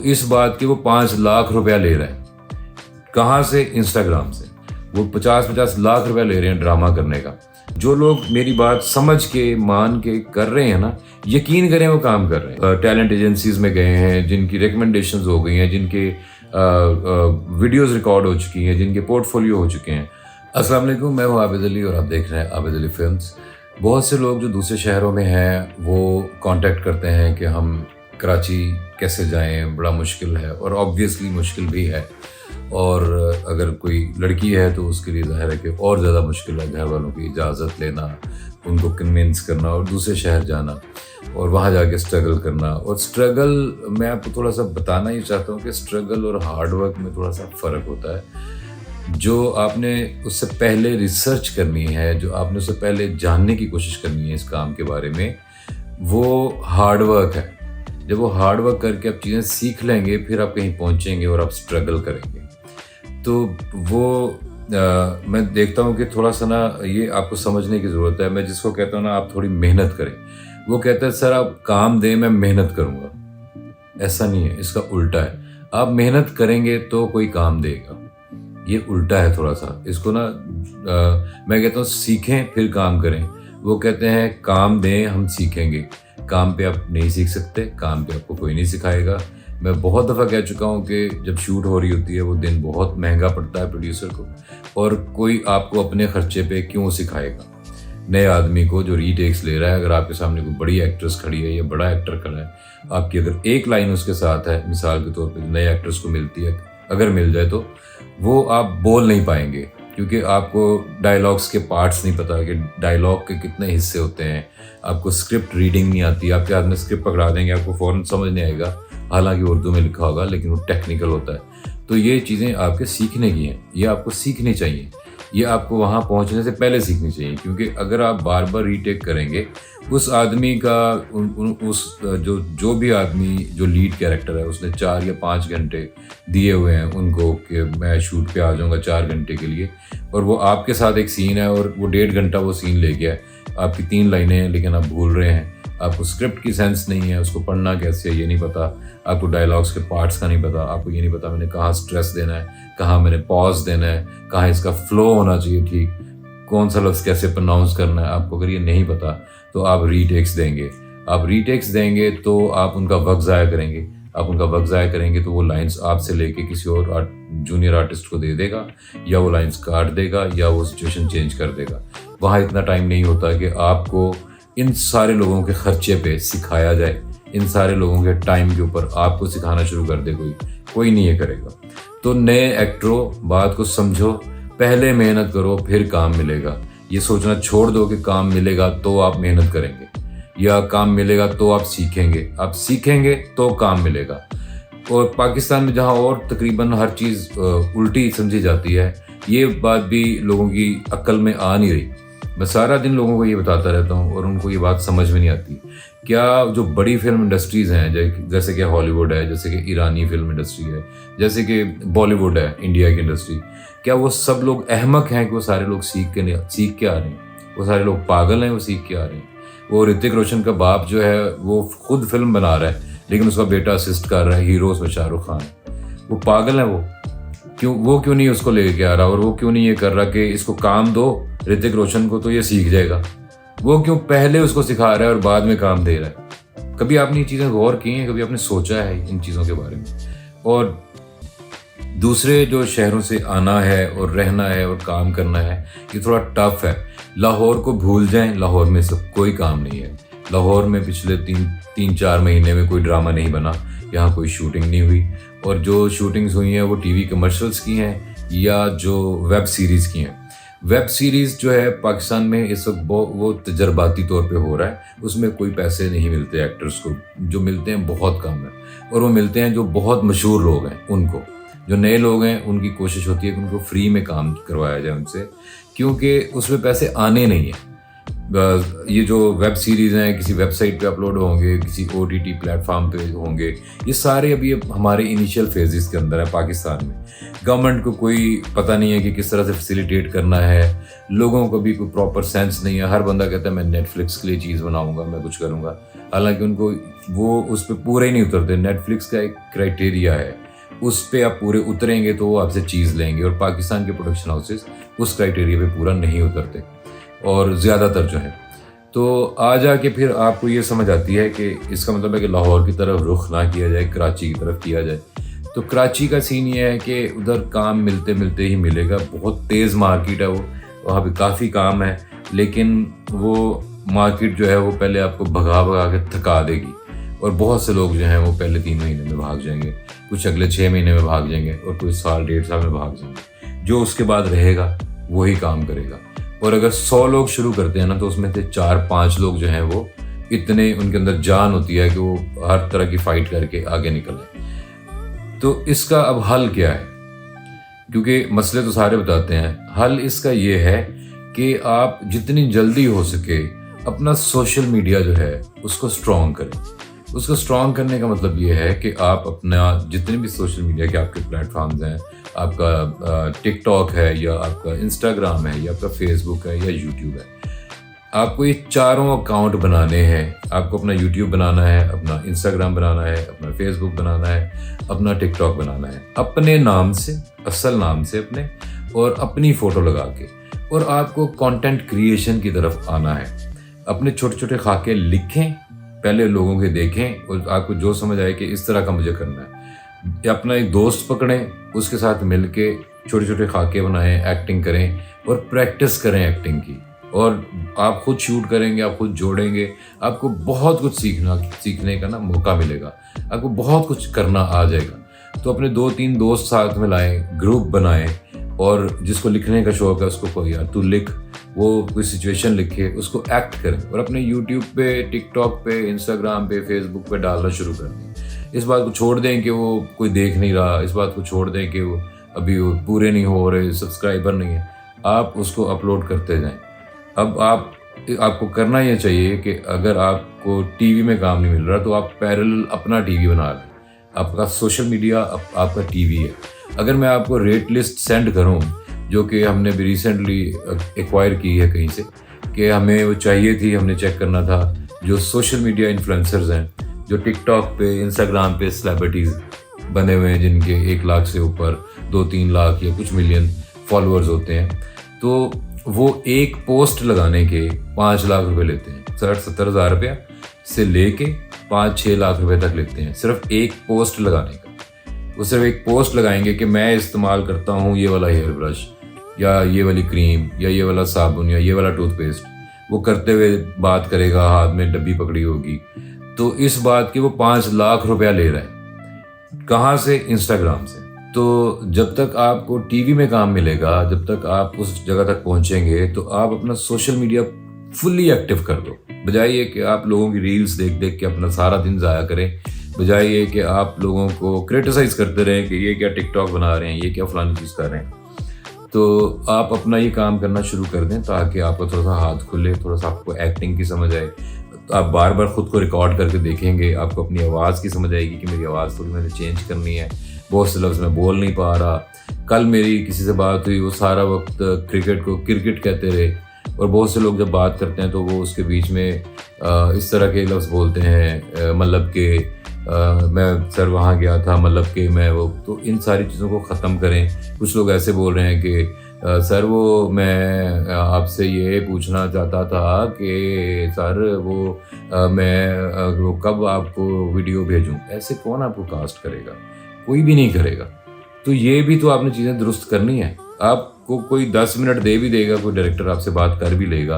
इस बात के वो 5 लाख रुपया ले रहे हैं। कहाँ से? इंस्टाग्राम से। वो 50-50 लाख रुपया ले रहे हैं ड्रामा करने का। जो लोग मेरी बात समझ के, मान के कर रहे हैं ना, यकीन करें वो काम कर रहे हैं। टैलेंट एजेंसीज में गए हैं, जिनकी रिकमेंडेशंस हो गई हैं, जिनके वीडियोस रिकॉर्ड हो चुकी हैं, जिनके पोर्टफोलियो हो चुके हैं। अस्सलाम वालेकुम, मैं हूँ आबिद अली और आप देख रहे हैं आबिद अली फिल्म्स। बहुत से लोग जो दूसरे शहरों में हैं वो कांटेक्ट करते हैं कि हम कराची कैसे जाएं, बड़ा मुश्किल है, और ऑब्वियसली मुश्किल भी है। और अगर कोई लड़की है तो उसके लिए ज़ाहिर है कि और ज़्यादा मुश्किल है घर वालों की इजाज़त लेना, उनको कन्विंस करना और दूसरे शहर जाना और वहाँ जाके स्ट्रगल करना। और स्ट्रगल मैं आपको थोड़ा सा बताना ही चाहता हूँ कि स्ट्रगल और हार्ड वर्क में थोड़ा सा फ़र्क होता है। जो आपने उससे पहले रिसर्च करनी है, जो आपने उससे पहले जानने की कोशिश करनी है इस काम के बारे में, वो हार्ड वर्क है। जब वो हार्ड वर्क करके आप चीज़ें सीख लेंगे, फिर आप कहीं पहुँचेंगे और आप स्ट्रगल करेंगे। तो वो मैं देखता हूँ कि थोड़ा सा ना ये आपको समझने की ज़रूरत है। मैं जिसको कहता हूँ ना आप थोड़ी मेहनत करें, वो कहता है सर आप काम दें, मैं मेहनत करूँगा। ऐसा नहीं है, इसका उल्टा है। आप मेहनत करेंगे तो कोई काम देगा, ये उल्टा है थोड़ा सा। इसको ना मैं कहता हूँ सीखें फिर काम करें। वो कहते हैं काम दें हम सीखेंगे। काम पे आप नहीं सीख सकते, काम पे आपको कोई नहीं सिखाएगा। मैं बहुत दफ़ा कह चुका हूँ कि जब शूट हो रही होती है वो दिन बहुत महंगा पड़ता है प्रोड्यूसर को, और कोई आपको अपने खर्चे पे क्यों सिखाएगा नए आदमी को जो रीटेक्स ले रहा है। अगर आपके सामने कोई बड़ी एक्ट्रेस खड़ी है या बड़ा एक्टर खड़ा है, आपकी अगर एक लाइन उसके साथ है, मिसाल के तौर पर नए एक्ट्रेस को मिलती है, अगर मिल जाए तो वो आप बोल नहीं पाएंगे, क्योंकि आपको डायलॉग्स के पार्ट्स नहीं पता कि डायलॉग के कितने हिस्से होते हैं। आपको स्क्रिप्ट रीडिंग नहीं आती, आपके हाथ में स्क्रिप्ट पकड़ा देंगे, आपको फ़ौरन समझ नहीं आएगा, हालांकि उर्दू में लिखा होगा लेकिन वो टेक्निकल होता है। तो ये चीज़ें आपके सीखने की हैं, ये आपको सीखनी चाहिए, ये आपको वहाँ पहुँचने से पहले सीखनी चाहिए। क्योंकि अगर आप बार बार रीटेक करेंगे, उस आदमी का जो भी आदमी जो लीड कैरेक्टर है, उसने 4 या 5 घंटे दिए हुए हैं उनको कि मैं शूट पे आ जाऊँगा 4 घंटे के लिए, और वो आपके साथ एक सीन है और वो 1.5 घंटा वो सीन ले गया है। आपकी 3 लाइनें हैं लेकिन आप भूल रहे हैं, आपको स्क्रिप्ट की सेंस नहीं है, उसको पढ़ना कैसे है ये नहीं पता, आपको डायलॉग्स के पार्ट्स का नहीं पता, आपको ये नहीं पता मैंने कहाँ स्ट्रेस देना है, कहाँ मैंने पॉज देना है, कहाँ इसका फ्लो होना चाहिए ठीक, कौन सा लफ्ज़ कैसे प्रोनाउंस करना है। आपको अगर ये नहीं पता तो आप रीटेक्स देंगे। आप रीटेक्स देंगे तो आप उनका वक्त ज़ाया करेंगे। आप उनका वक्त ज़ाया करेंगे तो वो लाइंस आपसे लेके किसी और जूनियर आर्टिस्ट को दे देगा, या वो लाइंस काट देगा, या वो सिचुएशन चेंज कर देगा। वहाँ इतना टाइम नहीं होता कि आपको इन सारे लोगों के खर्चे पे सिखाया जाए, इन सारे लोगों के टाइम के ऊपर आपको सिखाना शुरू कर दे कोई नहीं ये करेगा। तो नए एक्टरों, बात को समझो, पहले मेहनत करो फिर काम मिलेगा। ये सोचना छोड़ दो कि काम मिलेगा तो आप मेहनत करेंगे, या काम मिलेगा तो आप सीखेंगे। आप सीखेंगे तो काम मिलेगा। और पाकिस्तान में जहाँ और तकरीबन हर चीज़ उल्टी समझी जाती है, ये बात भी लोगों की अक्ल में आ नहीं रही। मैं सारा दिन लोगों को ये बताता रहता हूँ और उनको ये बात समझ में नहीं आती। क्या जो बड़ी फिल्म इंडस्ट्रीज़ हैं, जैसे कि हॉलीवुड है, जैसे कि ईरानी फिल्म इंडस्ट्री है, जैसे कि बॉलीवुड है, इंडिया की इंडस्ट्री, क्या वो सब लोग अहमक हैं कि वो सारे लोग सीख के आ रहे हैं? वो सारे लोग पागल हैं वो सीख के आ रहे हैं? वो ऋतिक रोशन का बाप जो है वो खुद फिल्म बना रहा है लेकिन उसका बेटा असिस्ट कर रहा है, हीरो उसमें शाहरुख खान है। वो पागल है वो क्यों नहीं उसको लेके आ रहा, और वो क्यों नहीं ये कर रहा कि इसको काम दो ऋतिक रोशन को तो ये सीख जाएगा? वो क्यों पहले उसको सिखा रहा है और बाद में काम दे रहा है? कभी आपने ये चीज़ें गौर की हैं? कभी आपने सोचा है इन चीज़ों के बारे में? और दूसरे जो शहरों से आना है और रहना है और काम करना है, ये थोड़ा टफ है। लाहौर को भूल जाएं, लाहौर में सब कोई काम नहीं है। लाहौर में पिछले 3-4 महीने में कोई ड्रामा नहीं बना, यहाँ कोई शूटिंग नहीं हुई, और जो शूटिंग्स हुई हैं वो टीवी कमर्शियल्स की हैं या जो वेब सीरीज़ की हैं। वेब सीरीज़ जो है पाकिस्तान में इस वक्त वो तजर्बाती तौर पे हो रहा है, उसमें कोई पैसे नहीं मिलते एक्टर्स को, जो मिलते हैं बहुत कम है, और वो मिलते हैं जो बहुत मशहूर लोग हैं उनको। जो नए लोग हैं उनकी कोशिश होती है कि उनको फ्री में काम करवाया जाए उनसे, क्योंकि उसमें पैसे आने नहीं हैं। ये जो वेब सीरीज़ हैं किसी वेबसाइट पे अपलोड होंगे, किसी OTT प्लेटफॉर्म पे होंगे, ये सारे अभी अब हमारे इनिशियल फेजेस के अंदर है पाकिस्तान में। गवर्नमेंट को कोई पता नहीं है कि किस तरह से फैसिलिटेट करना है, लोगों को भी कोई प्रॉपर सेंस नहीं है। हर बंदा कहता है मैं नेटफ्लिक्स के लिए चीज़ बनाऊंगा, मैं कुछ करूंगा, हालांकि उनको वो उस पर पूरे ही नहीं उतरते। नेटफ्लिक्स का एक क्राइटेरिया है, उस पर आप पूरे उतरेंगे तो वो आपसे चीज़ लेंगे, और पाकिस्तान के प्रोडक्शन हाउसेस उस क्राइटेरिया पे पूरा नहीं उतरते, और ज़्यादातर जो है। तो आ जाके फिर आपको ये समझ आती है कि इसका मतलब है कि लाहौर की तरफ रुख ना किया जाए, कराची की तरफ किया जाए। तो कराची का सीन ये है कि उधर काम मिलते मिलते ही मिलेगा, बहुत तेज़ मार्केट है वो, वहाँ पे काफ़ी काम है, लेकिन वो मार्केट जो है वो पहले आपको भगा भगा के थका देगी, और बहुत से लोग जो हैं वो पहले 3 महीने में भाग जाएंगे, कुछ अगले 6 महीने में भाग जाएंगे, और कोई साल 1.5 साल में भाग जाएंगे। जो उसके बाद रहेगा वही काम करेगा। और अगर 100 लोग शुरू करते हैं ना, तो उसमें से 4-5 लोग जो हैं वो इतने उनके अंदर जान होती है कि वो हर तरह की फाइट करके आगे निकलें। तो इसका अब हल क्या है? क्योंकि मसले तो सारे बताते हैं, हल इसका ये है कि आप जितनी जल्दी हो सके अपना सोशल मीडिया जो है उसको स्ट्रॉन्ग करें। उसको स्ट्रॉन्ग करने का मतलब ये है कि आप अपना जितने भी सोशल मीडिया के आपके प्लेटफॉर्म्स हैं, आपका टिकटॉक है, या आपका इंस्टाग्राम है, या आपका फेसबुक है, या यूट्यूब है, आपको ये चारों अकाउंट बनाने हैं। आपको अपना यूट्यूब बनाना है, अपना इंस्टाग्राम बनाना है, अपना फेसबुक बनाना है, अपना टिकटॉक बनाना है, अपने नाम से, असल नाम से अपने, और अपनी फ़ोटो लगा के। और आपको कंटेंट क्रिएशन की तरफ आना है। अपने छोटे छोटे खाके लिखें, पहले लोगों के देखें, और आपको जो समझ आए कि इस तरह का मुझे करना है, या अपना एक दोस्त पकड़ें, उसके साथ मिलके छोटे छोटे खाके बनाएं, एक्टिंग करें, और प्रैक्टिस करें एक्टिंग की। और आप खुद शूट करेंगे, आप खुद जोड़ेंगे, आपको बहुत कुछ सीखने का ना मौका मिलेगा, आपको बहुत कुछ करना आ जाएगा। तो अपने 2-3 दोस्त साथ में लाएं, ग्रुप बनाएं, और जिसको लिखने का शौक है उसको कोई, यार तू लिख, वो कोई सिचुएशन लिखे, उसको एक्ट करें, और अपने यूट्यूब पे, टिकटॉक पे, इंस्टाग्राम पे, फेसबुक पे डालना शुरू कर दें। इस बात को छोड़ दें कि वो कोई देख नहीं रहा, इस बात को छोड़ दें कि वो अभी वो पूरे नहीं हो रहे, सब्सक्राइबर नहीं है, आप उसको अपलोड करते जाएं। अब आपको करना ये चाहिए कि अगर आपको टीवी में काम नहीं मिल रहा, तो आप पैरेलल अपना टीवी बना लें। आपका सोशल मीडिया आपका टीवी है। अगर मैं आपको रेट लिस्ट सेंड करूं, जो कि हमने भी रिसेंटली एक्वायर की है कहीं से, कि हमें वो चाहिए थी, हमने चेक करना था, जो सोशल मीडिया इन्फ्लुएंसर्स हैं, जो टिकटॉक पे, इंस्टाग्राम पे सेलिब्रिटीज़ बने हुए हैं, जिनके 1 लाख से ऊपर, 2-3 लाख या कुछ मिलियन फॉलोअर्स होते हैं, तो वो एक पोस्ट लगाने के 5 लाख रुपए लेते हैं। 60-70 हज़ार रुपया से लेके 5-6 लाख रुपए तक लेते हैं सिर्फ एक पोस्ट लगाने का। वो सिर्फ एक पोस्ट लगाएंगे कि मैं इस्तेमाल करता हूँ ये वाला हेयर ब्रश, या ये वाली क्रीम, या ये वाला साबुन, या ये वाला टूथपेस्ट। वो करते हुए बात करेगा, हाथ में डब्बी पकड़ी होगी। तो इस बात की वो 5 लाख रुपया ले रहा है। कहाँ से? इंस्टाग्राम से। तो जब तक आपको टीवी में काम मिलेगा, जब तक आप उस जगह तक पहुंचेंगे, तो आप अपना सोशल मीडिया फुल्ली एक्टिव कर दो। बजाय ये कि आप लोगों की रील्स देख देख के अपना सारा दिन ज़ाया करें, बजाय ये कि आप लोगों को क्रिटिसाइज करते रहें कि ये क्या टिकटॉक बना रहे हैं, ये क्या फलानी चीज़ कर रहे हैं। तो आप अपना ये काम करना शुरू कर दें, ताकि आपको थोड़ा सा हाथ खुले, थोड़ा सा आपको एक्टिंग की समझ आए। तो आप बार बार खुद को रिकॉर्ड करके देखेंगे, आपको अपनी आवाज़ की समझ आएगी कि मेरी आवाज़ थोड़ी मैंने चेंज करनी है, बहुत से लफ्ज़ मैं बोल नहीं पा रहा। कल मेरी किसी से बात हुई, वो सारा वक्त क्रिकेट को क्रिकेट कहते रहे, और बहुत से लोग जब बात करते हैं तो वो उसके बीच में इस तरह के लफ्ज़ बोलते हैं, मतलब कि मैं सर वहाँ गया था, मतलब कि मैं वो। तो इन सारी चीज़ों को ख़त्म करें। कुछ लोग ऐसे बोल रहे हैं कि सर वो मैं आपसे ये पूछना चाहता था कि सर वो मैं वो कब आपको वीडियो भेजूं। ऐसे कौन आपको कास्ट करेगा? कोई भी नहीं करेगा। तो ये भी तो आपने चीज़ें दुरुस्त करनी है। आपको कोई 10 मिनट दे भी देगा, कोई डायरेक्टर आपसे बात कर भी लेगा,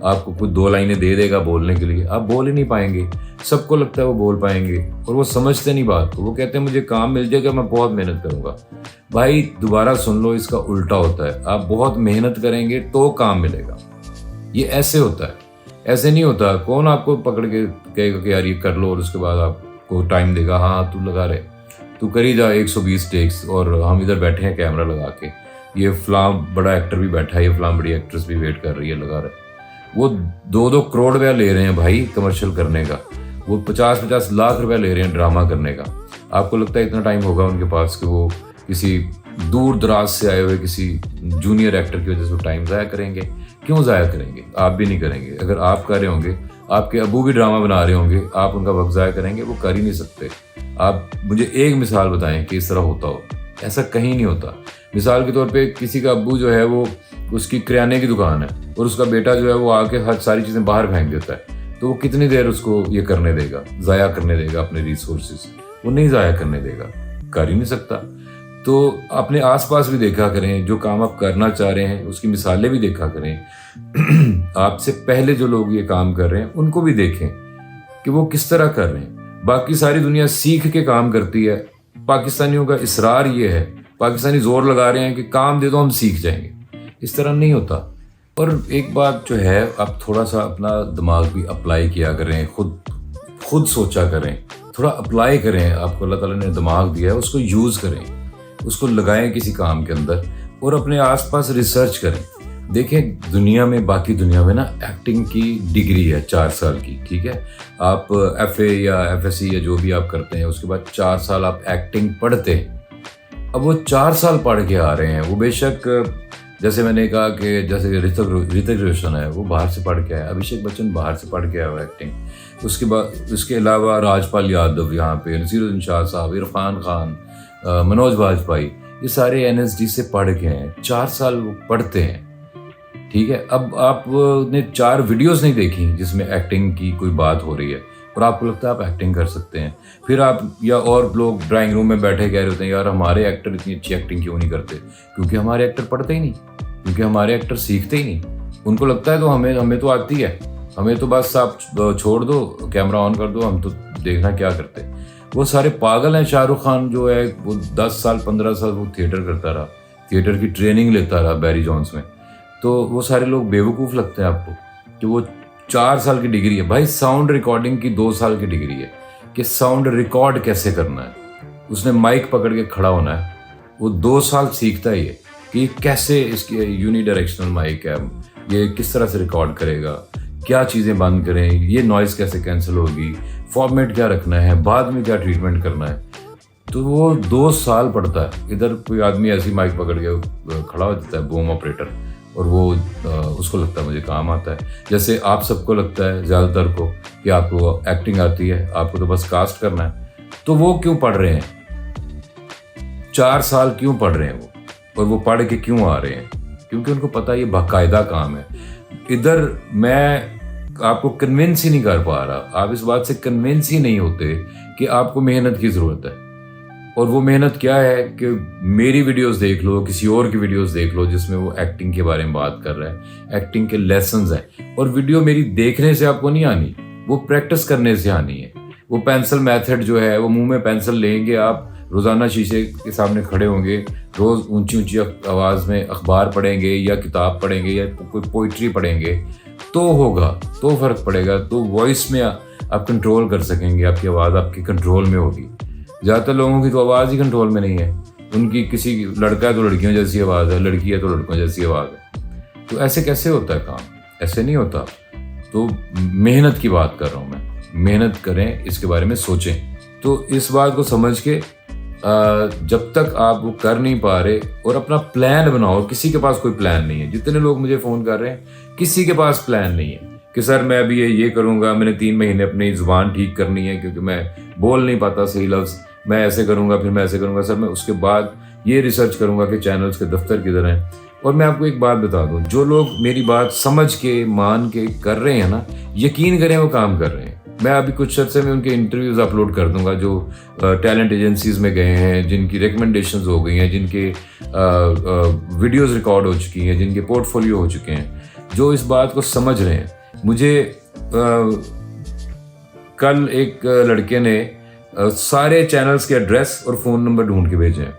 आपको कुछ 2 लाइनें दे देगा बोलने के लिए, आप बोल ही नहीं पाएंगे। सबको लगता है वो बोल पाएंगे, और वो समझते नहीं बात को। वो कहते हैं मुझे काम मिल जाएगा, मैं बहुत मेहनत करूँगा। भाई दोबारा सुन लो, इसका उल्टा होता है। आप बहुत मेहनत करेंगे तो काम मिलेगा। ये ऐसे होता है, ऐसे नहीं होता। कौन आपको पकड़ के कहेगा कि यार ये कर लो, और उसके बाद आपको टाइम देगा, हाँ तू लगा रहे, तू करी जा 120 टेक्स, और हम इधर बैठे हैं कैमरा लगा के, ये फलां बड़ा एक्टर भी बैठा है, ये फलां बड़ी एक्ट्रेस भी वेट कर रही है, लगा रहे। वो 2-2 करोड़ रुपया ले रहे हैं भाई कमर्शियल करने का, वो 50-50 लाख रुपया ले रहे हैं ड्रामा करने का। आपको लगता है इतना टाइम होगा उनके पास कि वो किसी दूर दराज से आए हुए किसी जूनियर एक्टर की वजह से टाइम ज़ाया करेंगे? क्यों ज़ाया करेंगे? आप भी नहीं करेंगे। अगर आप कर रहे होंगे, आपके अबू भी ड्रामा बना रहे होंगे, आप उनका वक्त ज़ाया करेंगे? वो कर ही नहीं सकते। आप मुझे एक मिसाल बताएं कि इस तरह होता हो। ऐसा कहीं नहीं होता। मिसाल के तौर पे किसी का अब्बू जो है वो, उसकी किराने की दुकान है और उसका बेटा जो है वो आके हर सारी चीज़ें बाहर फेंक देता है, तो वो कितनी देर उसको ये करने देगा, ज़ाया करने देगा अपने रिसोर्सेज? वो नहीं ज़ाया करने देगा, कर ही नहीं सकता। तो अपने आसपास भी देखा करें, जो काम आप करना चाह रहे हैं उसकी मिसालें भी देखा करें। आपसे पहले जो लोग ये काम कर रहे हैं उनको भी देखें कि वो किस तरह कर रहे हैं। बाकी सारी दुनिया सीख के काम करती है, पाकिस्तानियों का इसरार ये है, पाकिस्तानी जोर लगा रहे हैं कि काम दे दो हम सीख जाएंगे। इस तरह नहीं होता। और एक बात जो है, आप थोड़ा सा अपना दिमाग भी अप्लाई किया करें, खुद सोचा करें, थोड़ा अप्लाई करें। आपको अल्लाह ताला ने दिमाग दिया है, उसको यूज़ करें, उसको लगाएं किसी काम के अंदर और अपने आसपास रिसर्च करें। देखें दुनिया में, बाकी दुनिया में ना एक्टिंग की डिग्री है 4 साल की, ठीक है। आप FA या FSC या जो भी आप करते हैं उसके बाद 4 साल आप एक्टिंग पढ़ते हैं। अब वो 4 साल पढ़ के आ रहे हैं। वो बेशक जैसे मैंने कहा कि जैसे ऋतिक रोशन है, वो बाहर से पढ़ के आया, अभिषेक बच्चन बाहर से पढ़ के आया हुआ एक्टिंग। उसके बाद उसके अलावा राजपाल यादव यहाँ पे, नसीरुद्दीन शाह साहब, इरफान खान, मनोज वाजपेयी, ये सारे NSD से पढ़ के हैं। 4 साल वो पढ़ते हैं, ठीक है। अब आपने 4 वीडियोस नहीं देखी जिसमें एक्टिंग की कोई बात हो रही है और आपको लगता है आप एक्टिंग कर सकते हैं। फिर आप या और लोग ड्राइंग रूम में बैठे कह रहे होते हैं यार हमारे एक्टर इतनी अच्छी एक्टिंग क्यों नहीं करते? क्योंकि हमारे एक्टर पढ़ते ही नहीं, क्योंकि हमारे एक्टर सीखते ही नहीं। उनको लगता है तो हमें तो आती है, हमें तो बस आप छोड़ दो, कैमरा ऑन कर दो, हम तो देखना क्या करते। वो सारे पागल हैं। शाहरुख खान जो है वो 10 साल 15 साल वो थिएटर करता रहा, थिएटर की ट्रेनिंग लेता रहा बैरी जॉन्स में। तो वो सारे लोग बेवकूफ़ लगते हैं आपको कि वो 4 साल की डिग्री है। भाई साउंड रिकॉर्डिंग की 2 साल की डिग्री है कि साउंड रिकॉर्ड कैसे करना है। उसने माइक पकड़ के खड़ा होना है, वो 2 साल सीखता ही है कि कैसे इसकी यूनिडायरेक्शनल माइक है, ये किस तरह से रिकॉर्ड करेगा, क्या चीज़ें बंद करें, ये नॉइज़ कैसे कैंसिल होगी, फॉर्मेट क्या रखना है, बाद में क्या ट्रीटमेंट करना है। तो वो 2 साल पढ़ता है। इधर कोई आदमी ऐसी माइक पकड़ के खड़ा हो जाता है, बूम ऑपरेटर, और वो उसको लगता है मुझे काम आता है। जैसे आप सबको लगता है ज़्यादातर को कि आपको एक्टिंग आती है, आपको तो बस कास्ट करना है। तो वो क्यों पढ़ रहे हैं? 4 साल क्यों पढ़ रहे हैं वो? और वो पढ़ के क्यों आ रहे हैं? क्योंकि उनको पता है ये बाकायदा काम है। इधर मैं आपको कन्विंस ही नहीं कर पा रहा, आप इस बात से कन्विंस ही नहीं होते कि आपको मेहनत की ज़रूरत है। और वो मेहनत क्या है कि मेरी वीडियोस देख लो, किसी और की वीडियोस देख लो जिसमें वो एक्टिंग के बारे में बात कर रहा है, एक्टिंग के लेसन्स हैं। और वीडियो मेरी देखने से आपको नहीं आनी, वो प्रैक्टिस करने से आनी है। वो पेंसिल मेथड जो है, वो मुंह में पेंसिल लेंगे आप, रोज़ाना शीशे के सामने खड़े होंगे, रोज़ ऊंची ऊंची आवाज़ में अखबार पढ़ेंगे या किताब पढ़ेंगे या कोई पोइट्री पढ़ेंगे, तो होगा, तो फ़र्क पड़ेगा। तो वॉइस में आप कंट्रोल कर सकेंगे, आपकी आवाज़ आपके कंट्रोल में होगी। ज़्यादातर लोगों की तो आवाज़ ही कंट्रोल में नहीं है। उनकी किसी लड़का है तो लड़कियों जैसी आवाज़ है, लड़की है तो लड़कों जैसी आवाज़ है। तो ऐसे कैसे होता है काम? ऐसे नहीं होता। तो मेहनत की बात कर रहा हूँ मैं, मेहनत करें, इसके बारे में सोचें। तो इस बात को समझ के जब तक आप वो कर नहीं पा रहे और अपना प्लान बनाओ। किसी के पास कोई प्लान नहीं है। जितने लोग मुझे फ़ोन कर रहे हैं, किसी के पास प्लान नहीं है कि सर मैं अभी ये करूँगा, मैंने 3 महीने अपनी ज़ुबान ठीक करनी है क्योंकि मैं बोल नहीं पाता सही लफ्ज़, मैं ऐसे करूँगा, फिर मैं ऐसे करूँगा, सर मैं उसके बाद ये रिसर्च करूँगा कि चैनल्स के दफ्तर किधर हैं। और मैं आपको एक बात बता दूँ, जो लोग मेरी बात समझ के, मान के कर रहे हैं ना, यकीन करें वो काम कर रहे हैं। मैं अभी कुछ अर्से में उनके इंटरव्यूज़ अपलोड कर दूंगा जो टैलेंट एजेंसीज़ में गए हैं, जिनकी रिकमेंडेशंस हो गई हैं, जिनके वीडियोस रिकॉर्ड हो चुकी हैं, जिनके पोर्टफोलियो हो चुके हैं, जो इस बात को समझ रहे हैं। मुझे कल एक लड़के ने सारे चैनल्स के एड्रेस और फ़ोन नंबर ढूंढ के भेजे हैं,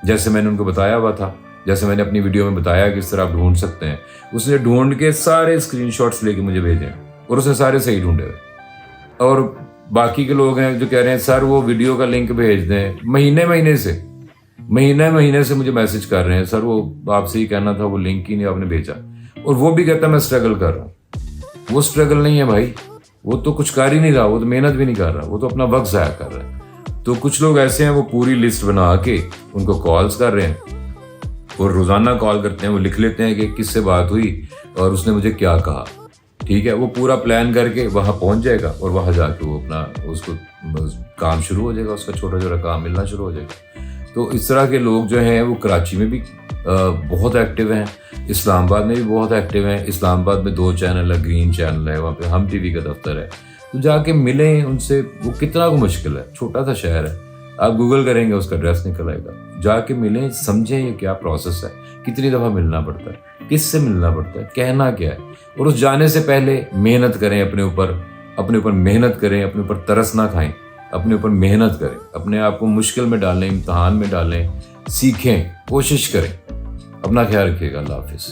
जैसे मैंने उनको बताया हुआ था, जैसे मैंने अपनी वीडियो में बताया कि इस तरह आप ढूंढ सकते हैं। उसने ढूंढ के सारे स्क्रीनशॉट्स लेके मुझे भेजे हैं और उसने सारे सही ढूंढे हुए। और बाकी के लोग हैं जो कह रहे हैं सर वो वीडियो का लिंक भेज दें। महीने से मुझे मैसेज कर रहे हैं, सर वो आपसे ही कहना था, वो लिंक ही नहीं आपने भेजा। और वो भी कहता मैं स्ट्रगल कर रहा हूँ। वो स्ट्रगल नहीं है भाई, वो तो कुछ कर ही नहीं रहा, वो तो मेहनत भी नहीं कर रहा, वो तो अपना वक्त ज़ाया कर रहा है। तो कुछ लोग ऐसे हैं, वो पूरी लिस्ट बना के उनको कॉल्स कर रहे हैं और रोज़ाना कॉल करते हैं, वो लिख लेते हैं कि किससे बात हुई और उसने मुझे क्या कहा। ठीक है, वो पूरा प्लान करके वहाँ पहुँच जाएगा और वहाँ जाके वो अपना उसको काम शुरू हो जाएगा, उसका छोटा छोटा काम मिलना शुरू हो जाएगा। तो इस तरह के लोग जो हैं वो कराची में भी बहुत एक्टिव हैं, इस्लामाबाद में भी बहुत एक्टिव हैं। इस्लामाबाद में 2 चैनल है, ग्रीन चैनल है, वहाँ पे हम टीवी का दफ्तर है। तो जाके मिलें उनसे, वो कितना को मुश्किल है, छोटा सा शहर है, आप गूगल करेंगे उसका एड्रेस निकल आएगा। जाके मिलें, समझें ये क्या प्रोसेस है, कितनी दफ़ा मिलना पड़ता है, किससे मिलना पड़ता है, कहना क्या है, और उस जाने से पहले मेहनत करें अपने ऊपर मेहनत करें, अपने ऊपर तरस ना खाएं, अपने ऊपर मेहनत करें, अपने आप को मुश्किल में डालें, इम्तहान में डालें, सीखें, कोशिश करें। अपना ख्याल रखिएगा। अल्लाह हाफिज़।